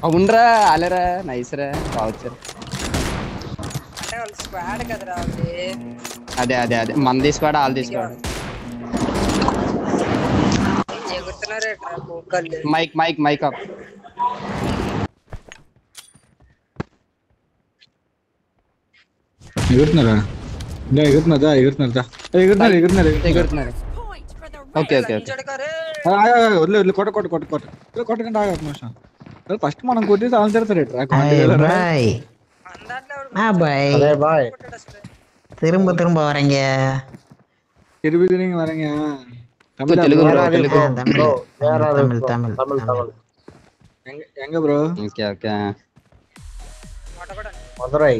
అవునరా ఆలేరా నైస్ రా బావచ్చారు. అంటే వాళ్ళు స్క్వాడ్ కదరా వాళ్ళది. అదే మన తీసుకోవాడు వాళ్ళు తీసుకోవాడు. ఎగురుతున్నారేట్రా పోకళ్ళు. Mic up. ఎగురుతున్నారా? ఎగురుతున్నారు. ఓకే వదిలే కొట్టకుండా ఒక నిమిషం. ఫస్ట్ మనం కొట్టి చాలా తిడతారు திரும்ப திரும்ப வரீங்க. తిరిగి వరంగా తెలుగు బ్రో தமிழ் தமிழ் தமிழ். எங்க ப்ரோ? ఓకే மதுரை.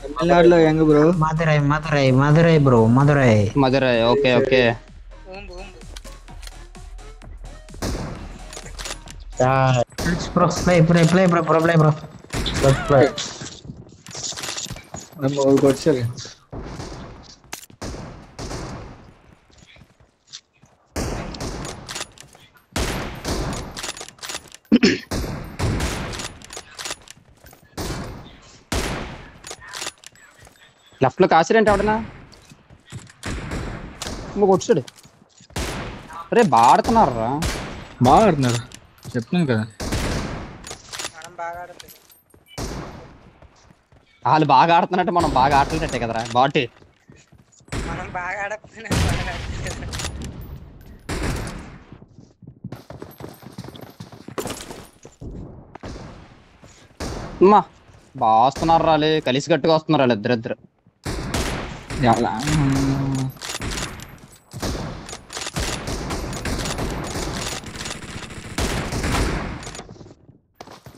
தமிழ்நாடுல எங்க bro? Madurai bro Madurai. Okay Bro, play bro. Let's play. நம்ம ஒரு கொச்சரு. లెఫ్ట్ లో కాసిరేంటి ఎవడనా కొట్టుడు. అరే బాగా ఆడుతున్నారు చెప్తున్నాను కదా. వాళ్ళు బాగా ఆడుతున్నట్టు మనం బాగా ఆడుతున్నట్టే కదరా బాటి. మనం బాగా ఆడకపోయినా అమ్మా బాగా వస్తున్నారు రాలే, కలిసి గట్టుగా వస్తున్నారు వాళ్ళు ఇద్దరిద్దరు.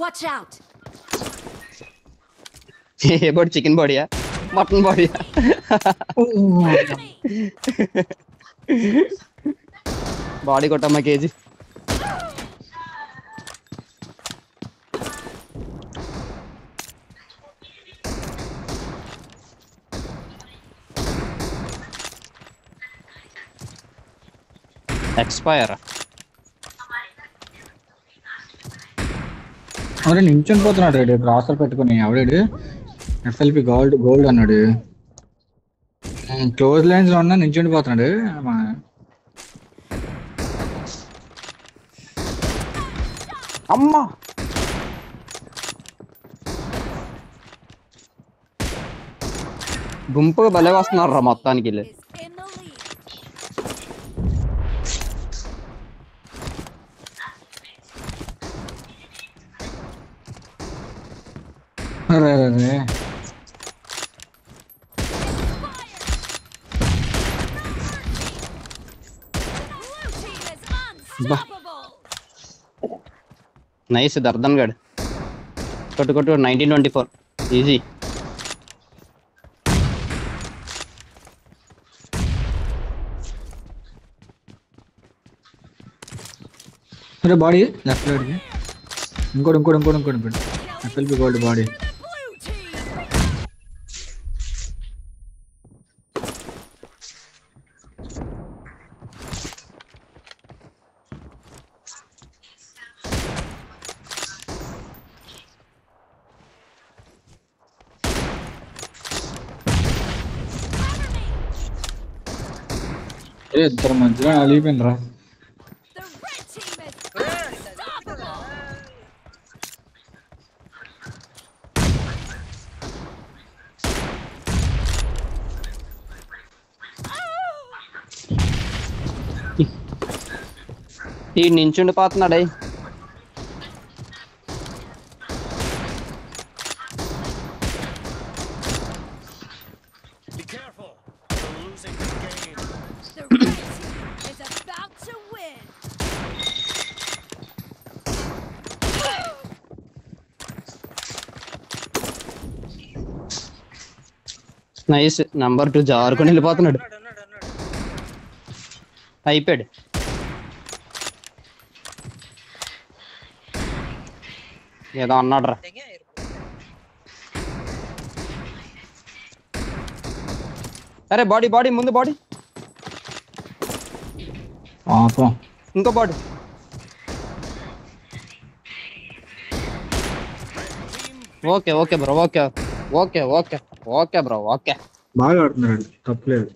Watch out. ఏ బాడీ చికెన్ బాడీయా మటన్ బాడీయా? బాడీ కొట్టమ్మా కేజీ. ఎక్స్పైర్ అవును నించుని పోతున్నాడు రెడీ రాసర్ పెట్టుకుని. ఎవడాడు? ఎస్ఎల్పి గోల్డ్ అన్నాడు. క్లోజ్ లైన్స్ లో ఉన్నా నించుని పోతున్నాడు. అమ్మా గుంపుగా భలే వస్తున్నారు రా మొత్తానికి. అరే నైస్ దర్దన్ గడ్ కొట్టు 1924 ఈజీ. అరే బాడీ లెఫ్ట్ సైడ్కి ఇంకోటి ఎస్ఎల్పి గోల్డ్ బాడీ. ఇద్దరు మధ్యలో అలిగిపోయినరా. ఈ నించుండి పోతున్నాడే. నైస్ నంబర్ 2 జారుకొని వెళ్ళిపోతున్నాడు. అయిపోయాడు. ఏదో అన్నాడు రా. అరే బాడీ ముందు బాడీ. ఇంకో బాడు. Okay okay bro, okay okay okay okay bro, okay. బాగా ఆడుతున్నాడు, తప్పలేదు.